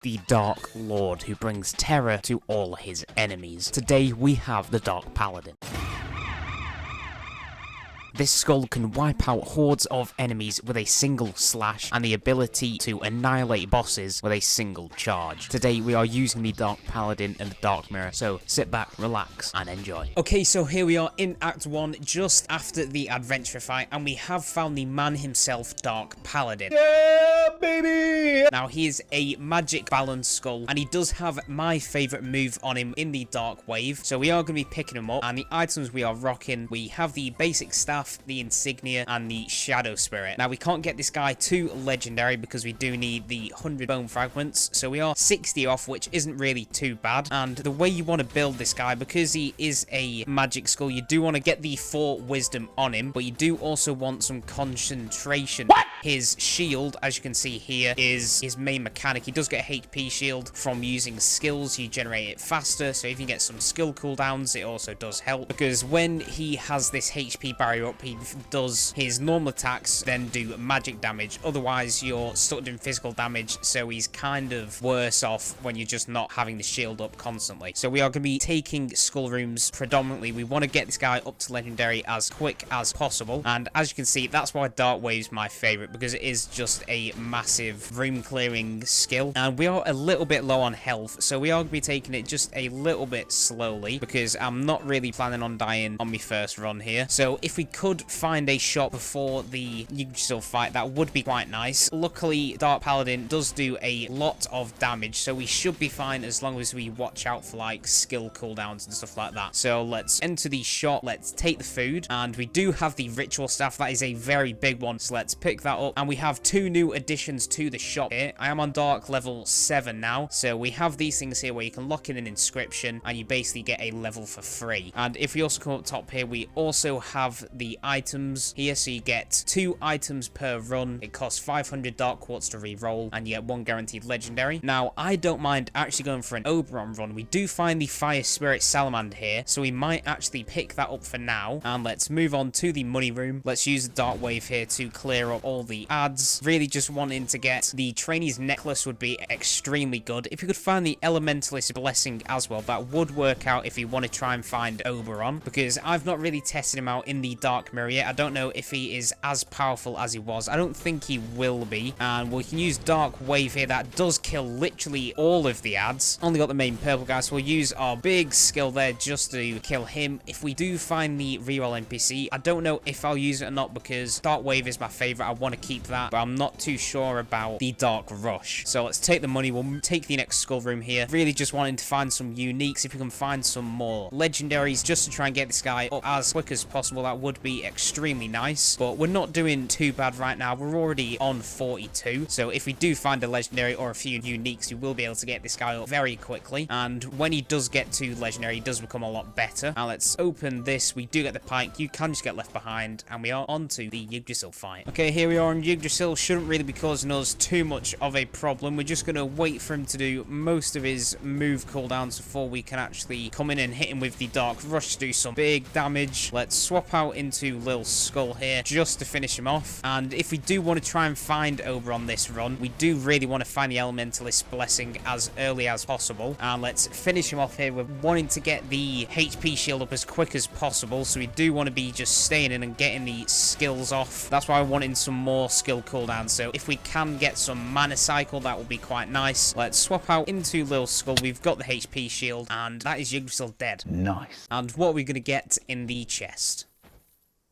The Dark Lord who brings terror to all his enemies. Today we have the Dark Paladin. This Skul can wipe out hordes of enemies with a single slash and the ability to annihilate bosses with a single charge. Today we are using the Dark Paladin and the Dark Mirror, so sit back, relax and enjoy. Okay, so here we are in Act 1, just after the adventure fight, and we have found the man himself, Dark Paladin. Yeah, baby! Now he is a magic balance Skul, and he does have my favourite move on him in the Dark Wave, so we are going to be picking him up, and the items we are rocking, we have the basic staff, the insignia, and the shadow spirit. Now we can't get this guy to legendary because we do need the 100 bone fragments, so we are 60 off, which isn't really too bad. And the way you want to build this guy, because he is a magic Skul, you do want to get the 4 wisdom on him, but you do also want some concentration. What? His shield, as you can see here, is his main mechanic. He does get a HP shield from using skills. You generate it faster, so if you get some skill cooldowns, it also does help, because when he has this HP barrier up, he does his normal attacks, then do magic damage. Otherwise, you're stuck doing physical damage, so he's kind of worse off when you're just not having the shield up constantly. So we are going to be taking Skul rooms predominantly. We want to get this guy up to legendary as quick as possible, and as you can see, that's why Dark Wave's my favorite, because it is just a massive room clearing skill, and we are a little bit low on health, so we are going to be taking it just a little bit slowly, because I'm not really planning on dying on my first run here. So if we could find a shot before the Yggdrasil fight, that would be quite nice. Luckily, Dark Paladin does do a lot of damage, so we should be fine as long as we watch out for like skill cooldowns and stuff like that. So let's enter the shot, let's take the food, and we do have the ritual staff. That is a very big one, so let's pick that up. And we have 2 new additions to the shop here. I am on dark level 7 now, so we have these things here where you can lock in an inscription and you basically get a level for free. And if we also come up top here, we also have the items here, so you get 2 items per run. It costs 500 dark quartz to re-roll, and you get 1 guaranteed legendary. Now I don't mind actually going for an Oberon run. We do find the fire spirit salamander here, so we might actually pick that up for now. And let's move on to the money room. Let's use the dark wave here to clear up all the ads. Really just wanting to get the trainee's necklace would be extremely good. If you could find the elementalist blessing as well, that would work out if you want to try and find Oberon, because I've not really tested him out in the dark mirror yet. I don't know if he is as powerful as he was. I don't think he will be. And we can use dark wave here. That does kill literally all of the ads. Only got the main purple guy, so we'll use our big skill there just to kill him. If we do find the reroll NPC, I don't know if I'll use it or not, because dark wave is my favorite. I want to keep that, but I'm not too sure about the dark rush. So let's take the money. We'll take the next Skul room here. Really just wanting to find some uniques. If we can find some more legendaries just to try and get this guy up as quick as possible, that would be extremely nice. But we're not doing too bad right now. We're already on 42, so if we do find a legendary or a few uniques, we will be able to get this guy up very quickly. And when he does get to legendary, he does become a lot better. Now let's open this. We do get the pike. You can just get left behind, and we are on to the Yggdrasil fight. Okay, here we are on Yggdrasil. Shouldn't really be causing us too much of a problem. We're just going to wait for him to do most of his move cooldowns before we can actually come in and hit him with the dark rush to do some big damage. Let's swap out into Lil Skul here just to finish him off. And if we do want to try and find Oberon this run, we do really want to find the elementalist blessing as early as possible. And let's finish him off here. We're wanting to get the HP shield up as quick as possible, so we do want to be just staying in and getting the skills off. That's why I'm wanting some more skill cooldowns, so if we can get some mana cycle, that would be quite nice. Let's swap out into Lil Skul. We've got the HP shield, and that is Yggdrasil dead. Nice. And what are we going to get in the chest?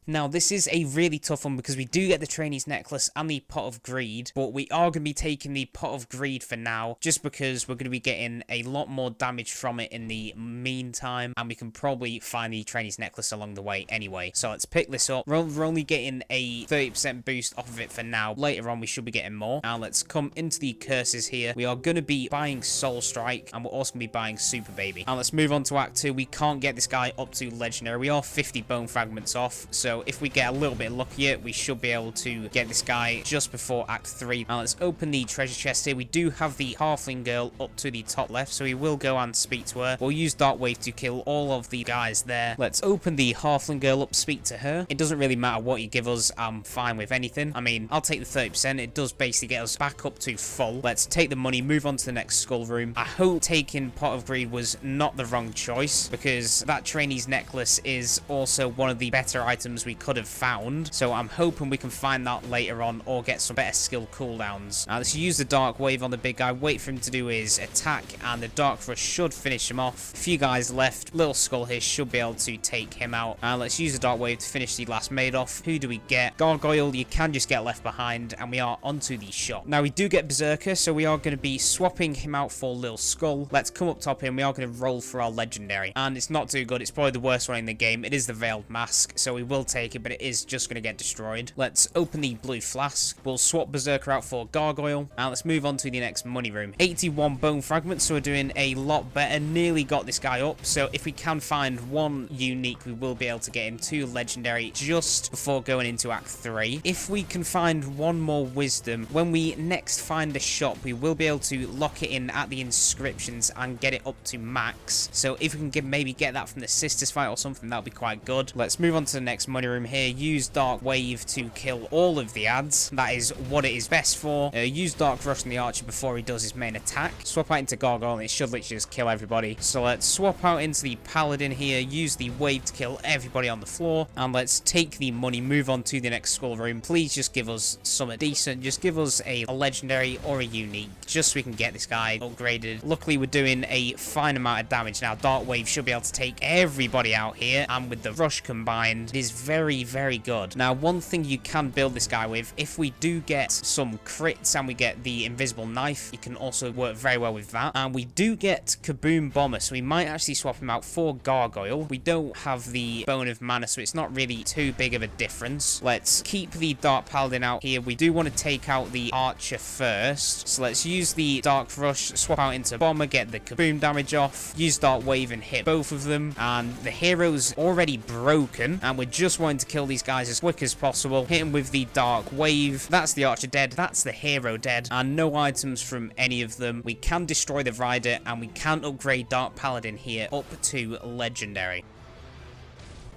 Now, this is a really tough one because we do get the trainee's necklace and the pot of greed, but we are going to be taking the pot of greed for now, just because we're going to be getting a lot more damage from it in the meantime, and we can probably find the trainee's necklace along the way anyway. So let's pick this up. We're only getting a 30% boost off of it for now. Later on, we should be getting more. Now, let's come into the curses here. We are going to be buying Soul Strike, and we're also going to be buying Super Baby. And let's move on to Act 2. We can't get this guy up to legendary. We are 50 bone fragments off, so So if we get a little bit luckier, we should be able to get this guy just before Act 3. Now let's open the treasure chest here. We do have the halfling girl up to the top left, so we will go and speak to her. We'll use Dark Wave to kill all of the guys there. Let's open the halfling girl up, speak to her. It doesn't really matter what you give us. I'm fine with anything. I mean, I'll take the 30%. It does basically get us back up to full. Let's take the money, move on to the next skull room. I hope taking Pot of Greed was not the wrong choice, because that trainee's necklace is also one of the better items we could have found. So I'm hoping we can find that later on or get some better skill cooldowns. Now let's use the Dark Wave on the big guy, wait for him to do his attack, and the Dark Rush should finish him off. A few guys left. Little Skull here should be able to take him out. Let's use the Dark Wave to finish the last maid off. Who do we get? Gargoyle, you can just get left behind, and we are onto the shop. Now we do get Berserker, so we are going to be swapping him out for Little Skull. Let's come up top here, and we are going to roll for our legendary. And it's not too good. It's probably the worst one in the game. It is the Veiled Mask, so we will take it, but it is just going to get destroyed. Let's open the blue flask. We'll swap Berserker out for Gargoyle. And let's move on to the next money room. 81 bone fragments, so we're doing a lot better. Nearly got this guy up, so if we can find one unique, we will be able to get him to legendary just before going into Act 3. If we can find one more wisdom, when we next find a shop, we will be able to lock it in at the inscriptions and get it up to max. So if we can maybe get that from the sisters fight or something, that'll be quite good. Let's move on to the next money room here. Use Dark Wave to kill all of the ads. That is what it is best for. Use Dark Rush on the archer before he does his main attack. Swap out into Gargoyle and it should literally just kill everybody. So let's swap out into the Paladin here. Use the wave to kill everybody on the floor. And let's take the money, move on to the next skull room. Please just give us something decent. Just give us a legendary or a unique, just so we can get this guy upgraded. Luckily, we're doing a fine amount of damage now. Dark Wave should be able to take everybody out here, and with the rush combined, it is very, very good. Now, one thing you can build this guy with, if we do get some crits and we get the invisible knife, it can also work very well with that. And we do get Kaboom Bomber, so we might actually swap him out for Gargoyle. We don't have the Bone of Mana, so it's not really too big of a difference. Let's keep the Dark Paladin out here. We do want to take out the Archer first, so let's use the Dark Rush, swap out into Bomber, get the Kaboom damage off, use Dark Wave and hit both of them. And the hero's already broken, and we're just wanting to kill these guys as quick as possible. Hit him with the Dark Wave. That's the Archer dead. That's the hero dead, and no items from any of them. We can destroy the Rider, and we can upgrade Dark Paladin here up to legendary.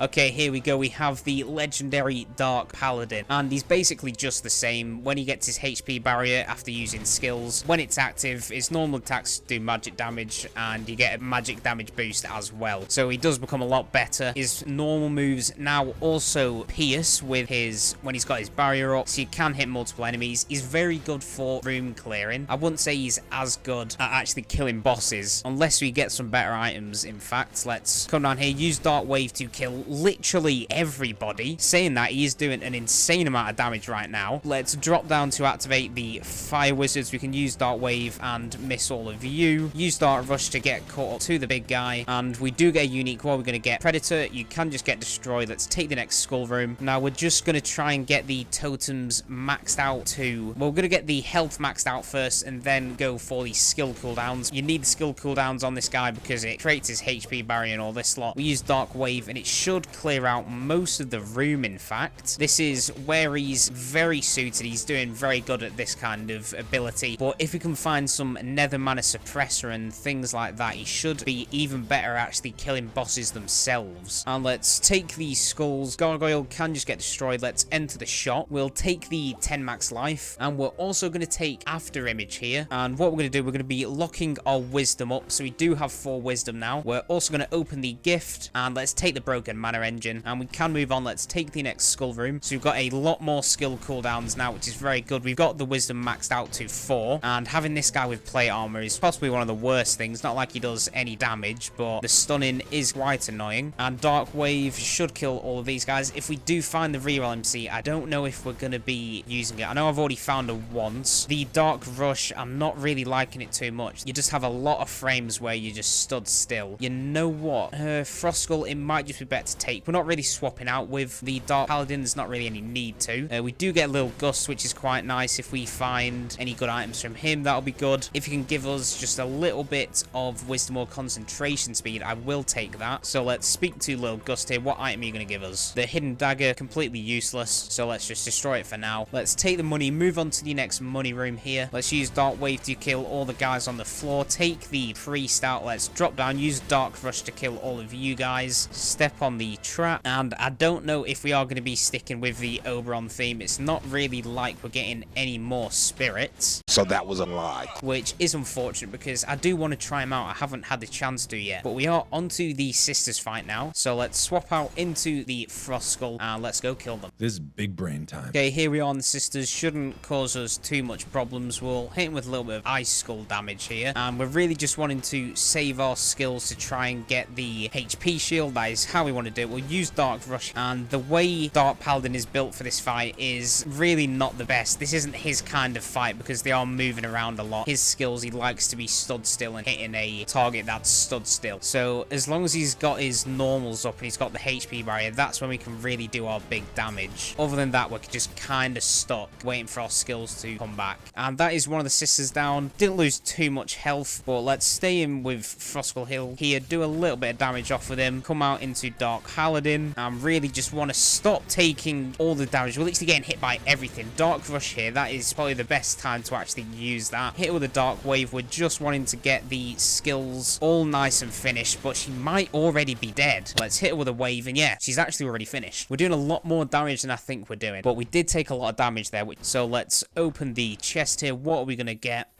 Okay, here we go. We have the legendary Dark Paladin, and he's basically just the same. When he gets his HP barrier after using skills, when it's active, his normal attacks do magic damage, and you get a magic damage boost as well. So he does become a lot better. His normal moves now also pierce with his, when he's got his barrier up, so you can hit multiple enemies. He's very good for room clearing. I wouldn't say he's as good at actually killing bosses, unless we get some better items. In fact, let's come down here, use Dark Wave to kill literally everybody. Saying that, he is doing an insane amount of damage right now. Let's drop down to activate the Fire Wizards. We can use Dark Wave and miss all of you. Use Dark Rush to get caught up to the big guy. And we do get a unique. What we're going to get? Predator. You can just get destroyed. Let's take the next skull room. Now we're just going to try and get the totems maxed out to... Well, we're going to get the health maxed out first and then go for the skill cooldowns. You need the skill cooldowns on this guy because it creates his HP barrier and all this lot. We use Dark Wave and it should clear out most of the room. In fact, this is where he's very suited. He's doing very good at this kind of ability, but if we can find some nether mana suppressor and things like that, he should be even better at actually killing bosses themselves. And let's take these skulls. Gargoyle can just get destroyed. Let's enter the shop. We'll take the 10 max life, and we're also going to take After Image here. And what we're going to do, we're going to be locking our wisdom up, so we do have 4 wisdom now. We're also going to open the gift, and let's take the broken mana engine, and we can move on. Let's take the next skull room. So we've got a lot more skill cooldowns now, which is very good. We've got the wisdom maxed out to 4, and having this guy with plate armor is possibly one of the worst things. Not like he does any damage, but the stunning is quite annoying. And Dark Wave should kill all of these guys. If we do find the reroll MC, I don't know if we're going to be using it. I know I've already found it once. The Dark Rush, I'm not really liking it too much. You just have a lot of frames where you just stood still. You know what? Frost Skull, it might just be better to take. We're not really swapping out with the Dark Paladin. There's not really any need to. We do get a little Gust, which is quite nice. If we find any good items from him, that'll be good. If you can give us just a little bit of wisdom or concentration speed, I will take that. So let's speak to Lil Gust here. What item are you going to give us? The hidden dagger, completely useless. So let's just destroy it for now. Let's take the money, move on to the next money room here. Let's use Dark Wave to kill all the guys on the floor. Take the priest out. Let's drop down, use Dark Rush to kill all of you guys. Step on the trap. And I don't know if we are going to be sticking with the Oberon theme. It's not really like we're getting any more spirits. So that was a lie. Which is unfortunate because I do want to try them out. I haven't had the chance to yet. But we are onto the sisters fight now. So let's swap out into the Frost Skull and let's go kill them. This is big brain time. Okay, here we are on the sisters. Shouldn't cause us too much problems. We'll hit him with a little bit of Ice Skull damage here. And we're really just wanting to save our skills to try and get the HP shield. That is how we want to do it. We'll use Dark Rush. And the way Dark Paladin is built for this fight is really not the best. This isn't his kind of fight because they are moving around a lot. His skills, he likes to be stood still and hitting a target that's stood still. So as long as he's got his normals up and he's got the HP barrier, that's when we can really do our big damage. Other than that, we're just kind of stuck waiting for our skills to come back. And that is one of the sisters down. Didn't lose too much health, but let's stay in with Froskull Hill here, do a little bit of damage off with him, come out into Dark Paladin, and really just want to stop taking all the damage. We're literally getting hit by everything. Dark Rush here, that is probably the best time to actually use that. Hit with a Dark Wave, we're just wanting to get the skills all nice and finished, but she might already be dead. Let's hit her with a wave, and yeah, she's actually already finished. We're doing a lot more damage than I think we're doing, but we did take a lot of damage there. So let's open the chest here. What are we going to get?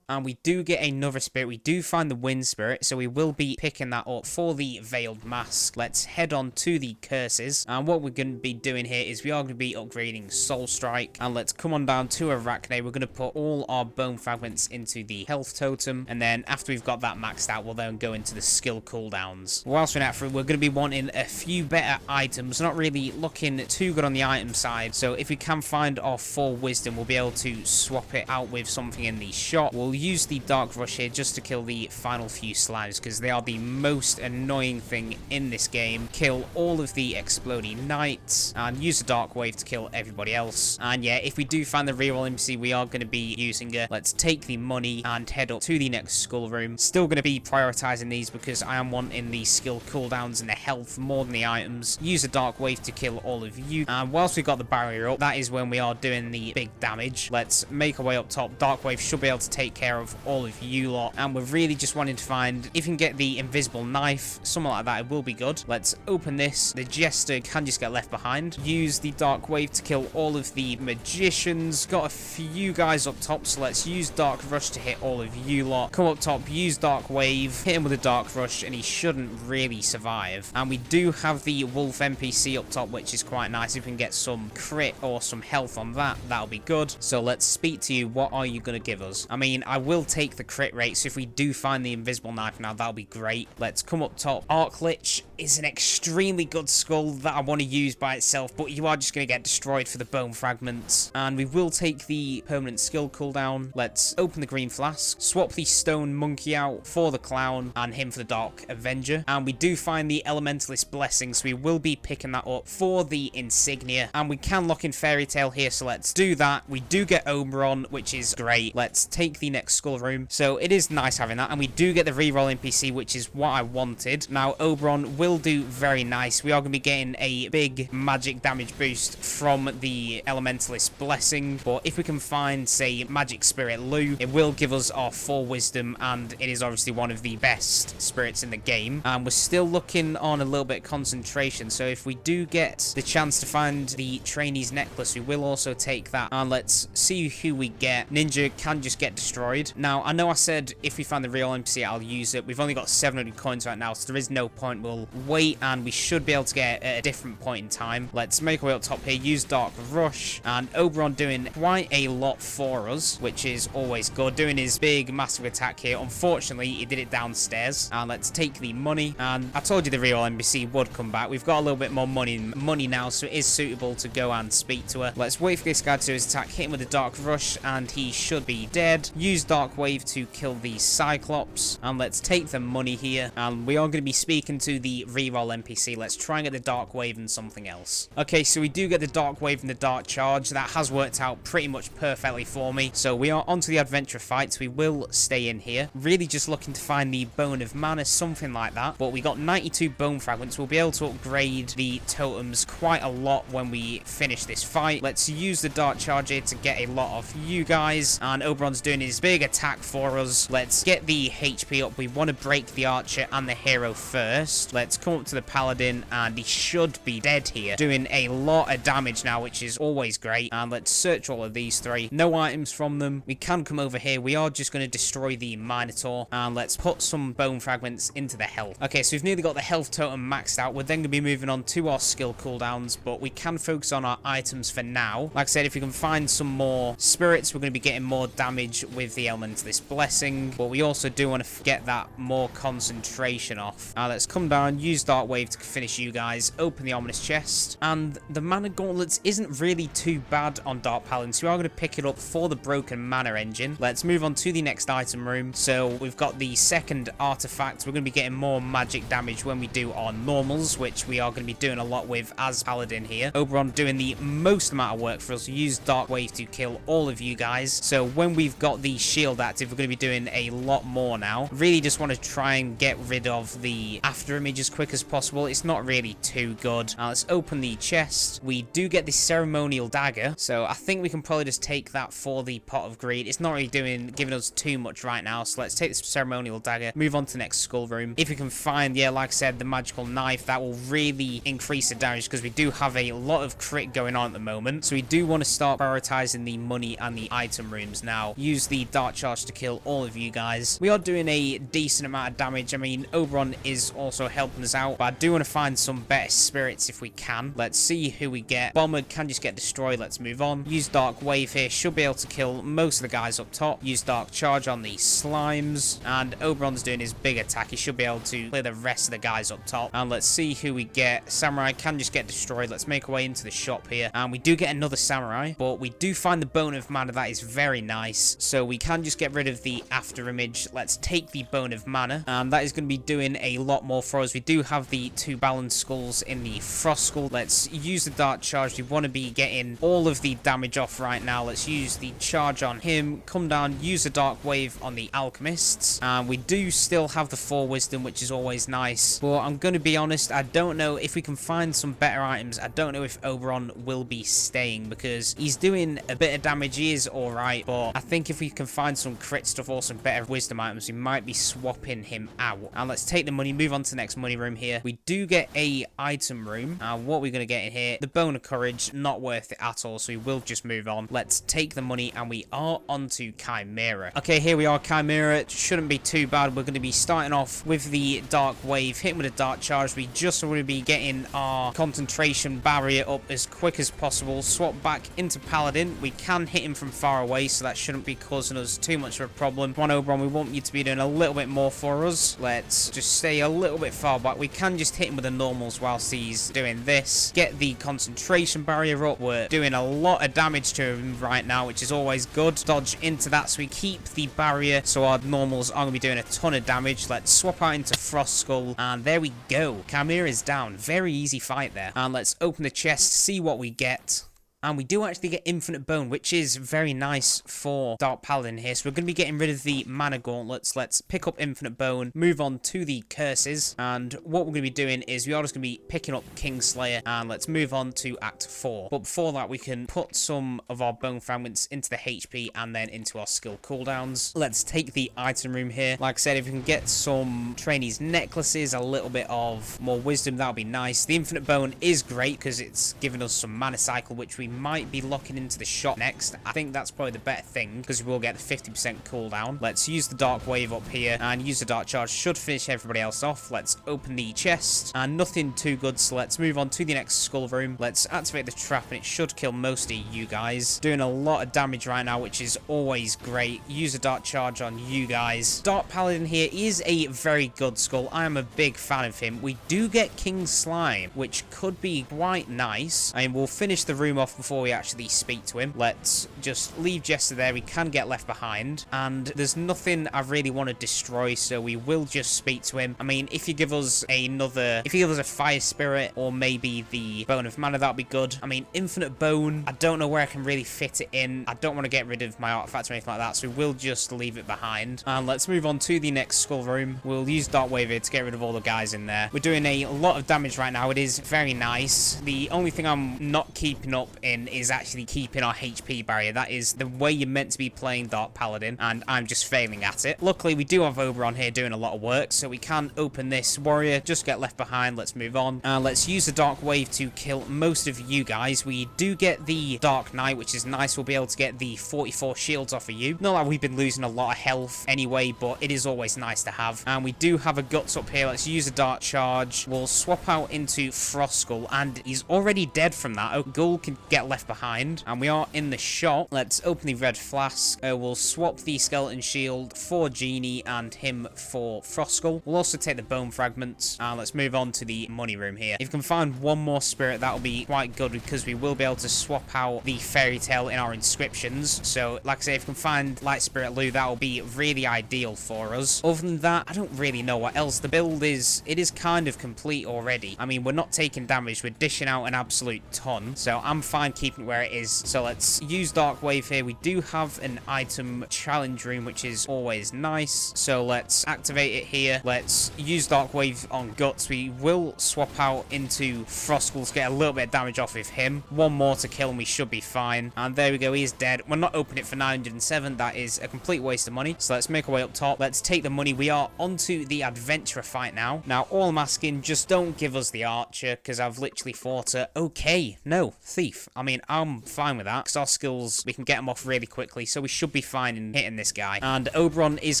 And we do get another spirit. We do find the wind spirit, so we will be picking that up for the veiled mask. Let's head on to the curses. And what we're going to be doing here is we are going to be upgrading Soul Strike. And let's come on down to Arachne. We're going to put all our bone fragments into the health totem. And then after we've got that maxed out, we'll then go into the skill cooldowns. Whilst we're at it, we're going to be wanting a few better items. Not really looking too good on the item side. So if we can find our 4 wisdom, we'll be able to swap it out with something in the shop. We'll use the Dark Rush here just to kill the final few slimes because they are the most annoying thing in this game. Kill all of the exploding knights and use the Dark Wave to kill everybody else. And yeah, if we do find the reroll NPC, we are going to be using her. Let's take the money and head up to the next skull room. Still going to be prioritizing these because I am wanting the skill cooldowns and the health more than the items. Use a Dark Wave to kill all of you. And whilst we've got the barrier up, that is when we are doing the big damage. Let's make our way up top. Dark Wave should be able to take care of all of you lot, and we're really just wanting to find if you can get the invisible knife, something like that, it will be good. Let's open this. The jester can just get left behind. Use the Dark Wave to kill all of the magicians. Got a few guys up top, so let's use Dark Rush to hit all of you lot. Come up top, use Dark Wave, hit him with a Dark Rush, and he shouldn't really survive. And we do have the wolf NPC up top, which is quite nice. If we can get some crit or some health on that, that'll be good. So let's speak to you. What are you going to give us? I mean, I will take the crit rate, so if we do find the invisible knife now, that'll be great. Let's come up top. Arc Lich is an extremely good skull that I want to use by itself, but you are just going to get destroyed for the bone fragments. And we will take the permanent skill cooldown. Let's open the green flask, swap the stone monkey out for the clown and him for the dark avenger. And we do find the elementalist blessing, so we will be picking that up for the insignia. And we can lock in fairy tale here, so let's do that. We do get Oberon, which is great. Let's take the next skull room. So it is nice having that, and we do get the reroll NPC, which is what I wanted. Now Oberon will do very nice. We are going to be getting a big magic damage boost from the elementalist blessing, but if we can find, say, magic spirit Lou, it will give us our 4 wisdom, and it is obviously one of the best spirits in the game. And we're still looking on a little bit of concentration, so if we do get the chance to find the trainee's necklace, we will also take that. And let's see who we get. Ninja can just get destroyed. Now I know I said if we find the real NPC, I'll use it. We've only got 700 coins right now, so there is no point. We'll wait, and we should be able to get it at a different point in time. Let's make our way up top here, use Dark Rush, and Oberon doing quite a lot for us, which is always good. Doing his big, massive attack here. Unfortunately, he did it downstairs. And let's take the money, and I told you the real NPC would come back. We've got a little bit more money now, so it is suitable to go and speak to her. Let's wait for this guy to do his attack, hit him with the Dark Rush, and he should be dead. Use Dark Wave to kill the Cyclops, and let's take the money here. And we are going to be speaking to the reroll NPC. Let's try and get the Dark Wave and something else. Okay, so we do get the Dark Wave and the Dark Charge. That has worked out pretty much perfectly for me. So we are onto the adventure fights. We will stay in here. Really just looking to find the Bone of Mana, something like that. But we got 92 bone fragments. We'll be able to upgrade the totems quite a lot when we finish this fight. Let's use the Dark Charge here to get a lot of you guys. And Oberon's doing his big attack for us. Let's get the HP up. We want to break the archer and the hero first. Let's come up to the Paladin, and he should be dead here. Doing a lot of damage now, which is always great. And let's search all of these three. No items from them. We can come over here. We are just going to destroy the Minotaur, and let's put some bone fragments into the health. Okay, so we've nearly got the health totem maxed out. We're then going to be moving on to our skill cooldowns, but we can focus on our items for now. Like I said, if we can find some more spirits, we're going to be getting more damage with the Elementalist Blessing, but we also do want to get that more concentration off. Now let's come down, use Dark Wave to finish you guys, open the Ominous Chest, and the Mana Gauntlets isn't really too bad on Dark Paladin, so we are going to pick it up for the Broken Mana Engine. Let's move on to the next item room. So we've got the second artifact. We're going to be getting more magic damage when we do our normals, which we are going to be doing a lot with as Paladin here. Oberon doing the most amount of work for us. Use Dark Wave to kill all of you guys. So when we've got the shield active, we're going to be doing a lot more now. Really just want to try and get rid of the after image as quick as possible. It's not really too good. Now let's open the chest. We do get the ceremonial dagger, so I think we can probably just take that for the pot of greed. It's not really giving us too much right now, so let's take this ceremonial dagger, move on to the next skull room. If we can find, yeah, like I said, the magical knife, that will really increase the damage, because we do have a lot of crit going on at the moment. So we do want to start prioritizing the money and the item rooms now. Use the Dark Charge to kill all of you guys. We are doing a decent amount of damage. I mean, Oberon is also helping us out, but I do want to find some better spirits if we can. Let's see who we get. Bomber can just get destroyed. Let's move on. Use Dark Wave here. Should be able to kill most of the guys up top. Use Dark Charge on the slimes, and Oberon's doing his big attack. He should be able to clear the rest of the guys up top. And let's see who we get. Samurai can just get destroyed. Let's make our way into the shop here, and we do get another Samurai, but we do find the Bone of Mana. That is very nice, so we can just get rid of the after image. Let's take the Bone of Mana, and that is going to be doing a lot more for us. We do have the two balanced skulls in the Frost Skull. Let's use the Dark Charge. We want to be getting all of the damage off right now. Let's use the charge on him, come down, use the Dark Wave on the Alchemists, and we do still have the 4 wisdom, which is always nice, but I'm going to be honest, I don't know if we can find some better items. I don't know if Oberon will be staying, because he's doing a bit of damage. He is alright, but I think if we can find some crit stuff or some better wisdom items, we might be swapping him out. And let's take the money, move on to the next money room here. We do get a item room. What are we going to get in here? The Bone of Courage, not worth it at all, so we will just move on. Let's take the money, and we are onto Chimera. Okay, here we are, Chimera. It shouldn't be too bad. We're going to be starting off with the Dark Wave, hitting with a Dark Charge. We just want to be getting our concentration barrier up as quick as possible. Swap back into Paladin. We can hit him from far away, so that shouldn't be causing us too much of a problem. Come on, Oberon, we want you to be doing a little bit more for us. Let's just stay a little bit far back. We can just hit him with the normals whilst he's doing this. Get the concentration barrier up. We're doing a lot of damage to him right now, which is always good. Dodge into that, so we keep the barrier, so our normals are going to be doing a ton of damage. Let's swap out into Frost Skull, and there we go. Chimera is down. Very easy fight there. And let's open the chest, see what we get. And we do actually get Infinite Bone, which is very nice for Dark Paladin here. So we're going to be getting rid of the Mana Gauntlets. Let's pick up Infinite Bone, move on to the Curses. And what we're going to be doing is we are just going to be picking up Kingslayer. And let's move on to Act 4. But before that, we can put some of our Bone Fragments into the HP and then into our skill cooldowns. Let's take the item room here. Like I said, if we can get some Trainees Necklaces, a little bit of more Wisdom, that would be nice. The Infinite Bone is great because it's giving us some Mana Cycle, which we might be locking into the shop next. I think that's probably the better thing, because we will get the 50% cooldown. Let's use the Dark Wave up here and use the Dark Charge. Should finish everybody else off. Let's open the chest, and nothing too good, so let's move on to the next skull room. Let's activate the trap, and it should kill most of you guys. Doing a lot of damage right now, which is always great. Use a Dark Charge on you guys. Dark Paladin here is a very good skull. I am a big fan of him. We do get King Slime, which could be quite nice. I mean, we'll finish the room off before we actually speak to him. Let's just leave Jester there. He can get left behind, and there's nothing I really want to destroy, so we will just speak to him. I mean, if you give us a fire spirit or maybe the bone of mana, that'd be good. I mean, infinite bone, I don't know where I can really fit it in. I don't want to get rid of my artifact or anything like that, so we will just leave it behind. And let's move on to the next Skul room. We'll use Dark Wave here to get rid of all the guys in there. We're doing a lot of damage right now. It is very nice. The only thing I'm not keeping up in is actually keeping our HP barrier. That is the way you're meant to be playing Dark Paladin, and I'm just failing at it. Luckily, we do have Oberon here doing a lot of work, so we can open this warrior, just get left behind. Let's move on. Let's use the Dark Wave to kill most of you guys. We do get the Dark Knight, which is nice. We'll be able to get the 44 shields off of you. Not like we've been losing a lot of health anyway, but it is always nice to have. And we do have a Guts up here. Let's use a Dark Charge. We'll swap out into Frost Skull, and he's already dead from that. Oh, Ghoul can get left behind, and we are in the shop. Let's open the Red Flask. We'll swap the Skeleton Shield for Genie and him for Frost Skull. We'll also take the Bone Fragments, and let's move on to the money room here. If you can find one more spirit, that'll be quite good, because we will be able to swap out the Fairy Tale in our inscriptions. So, like I say, if you can find Light Spirit Lou, that'll be really ideal for us. Other than that, I don't really know what else. The build is kind of complete already. I mean, we're not taking damage. We're dishing out an absolute ton. So I'm fine keeping it where it is. So let's use Dark Wave here. We do have an item challenge room, which is always nice. So let's activate it here. Let's use Dark Wave on Guts. We will swap out into Frost Skull to get a little bit of damage off of him. One more to kill and we should be fine. And there we go. He is dead. We're not opening it for 907. That is a complete waste of money. So let's make our way up top. Let's take the money. We are onto the adventurer fight now. Now, all I'm asking, just don't give us the archer, because I've literally fought her. Okay, no, thief. I mean, I'm fine with that, because our skills, we can get them off really quickly, so we should be fine in hitting this guy. And Oberon is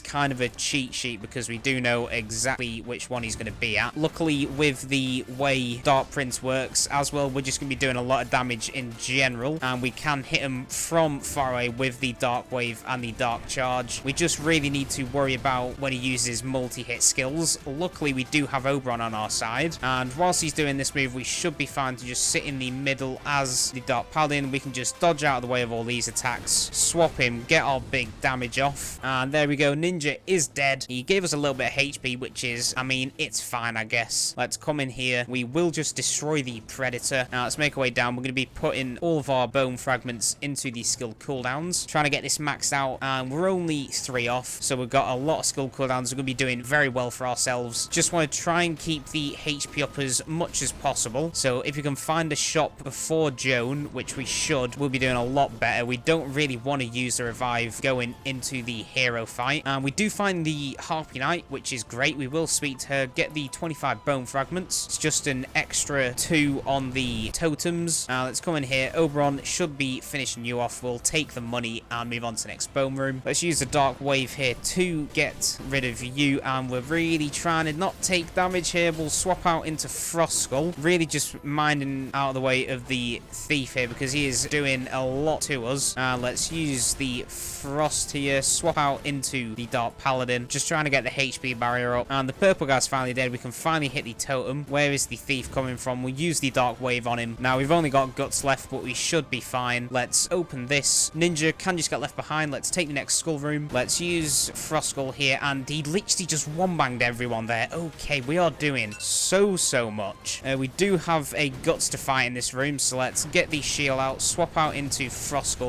kind of a cheat sheet, because we do know exactly which one he's going to be at. Luckily, with the way Dark Prince works as well, we're just going to be doing a lot of damage in general, and we can hit him from far away with the Dark Wave and the Dark Charge. We just really need to worry about when he uses multi-hit skills. Luckily, we do have Oberon on our side, and whilst he's doing this move, we should be fine to just sit in the middle as the Dark Paladin. We can just dodge out of the way of all these attacks, swap him, get our big damage off, and there we go. Ninja is dead. He gave us a little bit of HP, which is, I mean, it's fine, I guess. Let's come in here. We will just destroy the Predator. Now, let's make our way down. We're going to be putting all of our bone fragments into the skill cooldowns, trying to get this maxed out, and we're only 3 off, so we've got a lot of skill cooldowns. We're going to be doing very well for ourselves. Just want to try and keep the HP up as much as possible. So if you can find a shop before Joan, which we should, we'll be doing a lot better. We don't really want to use the revive going into the hero fight. And we do find the Harpy Knight, which is great. We will speak to her, get the 25 bone fragments. It's just an extra 2 on the totems. Let's come in here. Oberon should be finishing you off. We'll take the money and move on to the next bone room. Let's use the Dark Wave here to get rid of you, and we're really trying to not take damage here. We'll swap out into Frost Skull. Really just minding out of the way of the thief here, because he is doing a lot to us. Let's use the Frost here. Swap out into the Dark Paladin. Just trying to get the HP barrier up. And the purple guy's finally dead. We can finally hit the totem. Where is the thief coming from? We'll use the Dark Wave on him. Now, we've only got Guts left, but we should be fine. Let's open this. Ninja can just get left behind. Let's take the next Skull room. Let's use Frost Skull here, and he literally just one-banged everyone there. Okay, we are doing so much. We do have a Guts to fight in this room, so let's get the shield out, swap out into Frost Skull.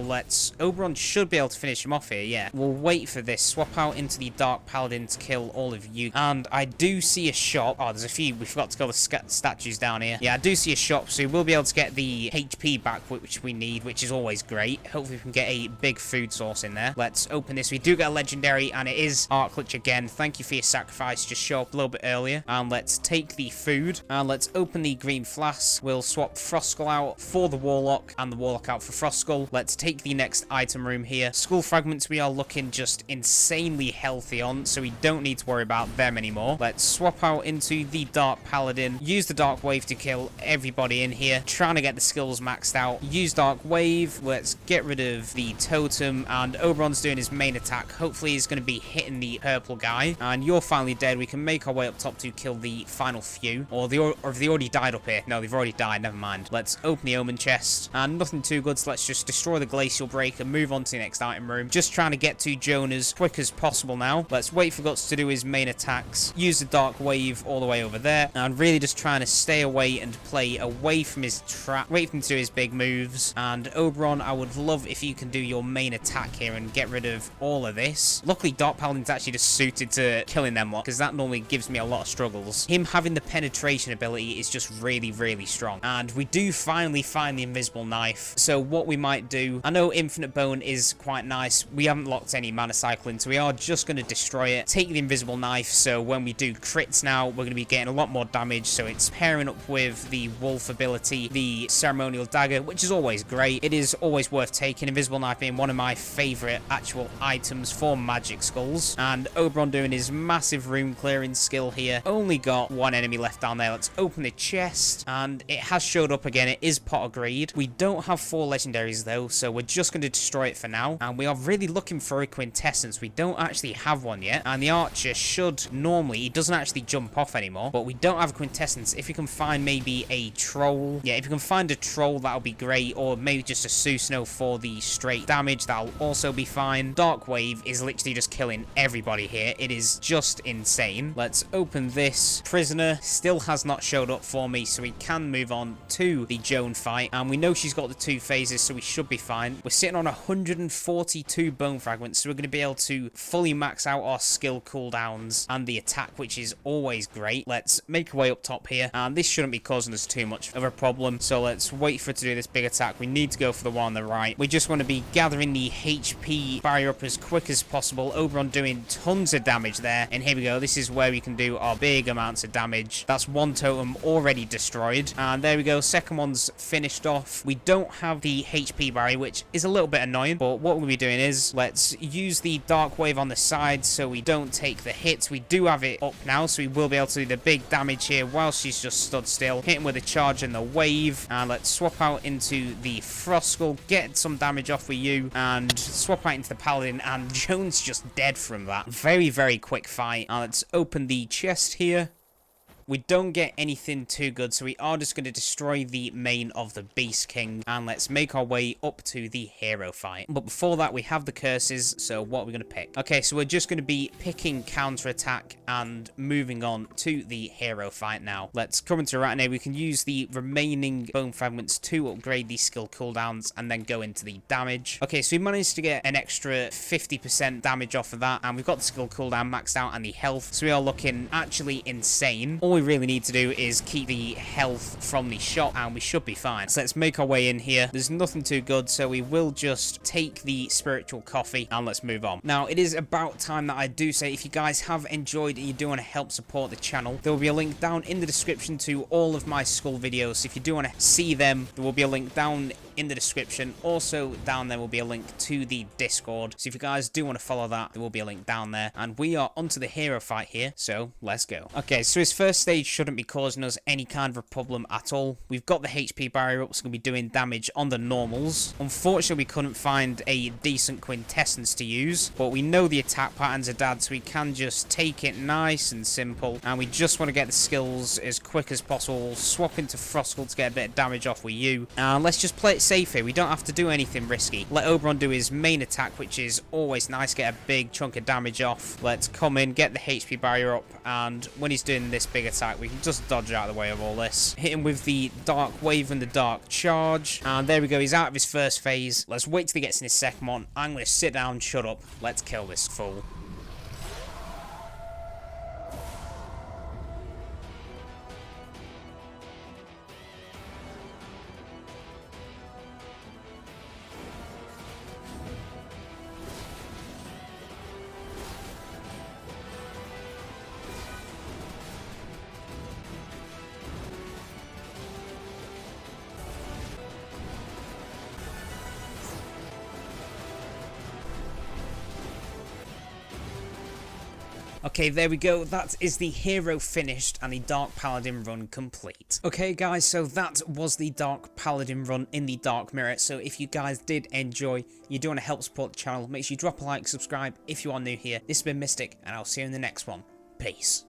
Oberon should be able to finish him off here, yeah. We'll wait for this, swap out into the Dark Paladin to kill all of you. And I do see a shop. Oh, there's a few. We forgot to kill the statues down here. Yeah, I do see a shop, so we'll be able to get the HP back, which we need, which is always great. Hopefully we can get a big food source in there. Let's open this. We do get a legendary, and it is Arclich again. Thank you for your sacrifice. Just show up a little bit earlier. And let's take the food, and let's open the green flask. We'll swap Frost Skull out for the Warlock, and the Warlock out for Frost Skull. Let's take the next item room here. Skull fragments we are looking just insanely healthy on, so we don't need to worry about them anymore. Let's swap out into the Dark Paladin. Use the Dark Wave to kill everybody in here. Trying to get the skills maxed out. Use Dark Wave. Let's get rid of the totem, and Oberon's doing his main attack. Hopefully he's going to be hitting the purple guy, and you're finally dead. We can make our way up top to kill the final few, or if they already died up here. No, they've already died. Never mind. Let's open the Omen chest. chest, and nothing too good, so let's just destroy the glacial break and move on to the next item room. Just trying to get to Joan as quick as possible now. Let's wait for Guts to do his main attacks, use the dark wave all the way over there, and really just trying to stay away and play away from his trap, wait for him to do his big moves. And Oberon, I would love if you can do your main attack here and get rid of all of this. Luckily, Dark Paladin's actually just suited to killing them lot, because that normally gives me a lot of struggles. Him having the penetration ability is just really, really strong. And we do finally find the invisible knife. So what we might do, I know Infinite Bone is quite nice. We haven't locked any mana cycling, so we are just going to destroy it. Take the invisible knife, so when we do crits now, we're going to be getting a lot more damage. So it's pairing up with the wolf ability, the ceremonial dagger, which is always great. It is always worth taking. Invisible knife being one of my favorite actual items for magic skulls. And Oberon doing his massive room clearing skill here. Only got one enemy left down there. Let's open the chest, and it has showed up again. It is Pot of Greed. We don't have 4 legendaries though, so we're just going to destroy it for now. And we are really looking for a quintessence. We don't actually have one yet, and the archer should normally, he doesn't actually jump off anymore, but we don't have a quintessence. If you can find maybe a troll, yeah, if you can find a troll, that'll be great, or maybe just a Susno for the straight damage, that'll also be fine. Dark wave is literally just killing everybody here. It is just insane. Let's open this. Prisoner still has not showed up for me, so we can move on to the Joan fight, and we know she's got the 2 phases, so we should be fine. We're sitting on 142 bone fragments, so we're going to be able to fully max out our skill cooldowns and the attack, which is always great. Let's make our way up top here, and this shouldn't be causing us too much of a problem, so let's wait for it to do this big attack. We need to go for the one on the right. We just want to be gathering the HP barrier up as quick as possible. Oberon doing tons of damage there, and here we go. This is where we can do our big amounts of damage. That's one totem already destroyed, and there we go. Second one's finished off. We don't have the HP barrier, which is a little bit annoying, but what we'll be doing is let's use the dark wave on the side so we don't take the hits. We do have it up now, so we will be able to do the big damage here while she's just stood still. Hit him with a charge and the wave, and let's swap out into the Frost Skull, get some damage off with you, and swap out into the Paladin, and Joan's just dead from that. Very, very quick fight. And let's open the chest here. We don't get anything too good, so we are just going to destroy the main of the Beast King, and let's make our way up to the hero fight. But before that, we have the curses, so what are we going to pick? Okay, so we're just going to be picking counterattack and moving on to the hero fight now. Let's come into right now. We can use the remaining bone fragments to upgrade these skill cooldowns and then go into the damage. Okay, so we managed to get an extra 50% damage off of that, and we've got the skill cooldown maxed out and the health, so we are looking actually insane. All we really need to do is keep the health from the shot, and we should be fine. So let's make our way in here. There's nothing too good, so we will just take the spiritual coffee and let's move on. Now, it is about time that I do say, if you guys have enjoyed and you do want to help support the channel, there will be a link down in the description to all of my Skul videos. So if you do want to see them, there will be a link down in the description. Also down there will be a link to the Discord, so if you guys do want to follow that, there will be a link down there. And we are onto the hero fight here, so let's go. Okay, so his first stage shouldn't be causing us any kind of a problem at all. We've got the HP barrier up, so we're going to be doing damage on the normals. Unfortunately, we couldn't find a decent quintessence to use, but we know the attack patterns are dad, so we can just take it nice and simple, and we just want to get the skills as quick as possible. Swap into Frost Skull to get a bit of damage off with you, and let's just play it safe here. We don't have to do anything risky. Let Oberon do his main attack, which is always nice. Get a big chunk of damage off. Let's come in, get the HP barrier up, and when he's doing this big attack, we can just dodge out of the way of all this. Hit him with the dark wave and the dark charge, and there we go. He's out of his first phase. Let's wait till he gets in his second one. I'm going to sit down, shut up. Let's kill this fool. Okay, there we go. That is the hero finished and the Dark Paladin run complete. Okay, guys, so that was the Dark Paladin run in the Dark Mirror. So if you guys did enjoy, you do want to help support the channel, make sure you drop a like, subscribe if you are new here. This has been Mystic, and I'll see you in the next one. Peace.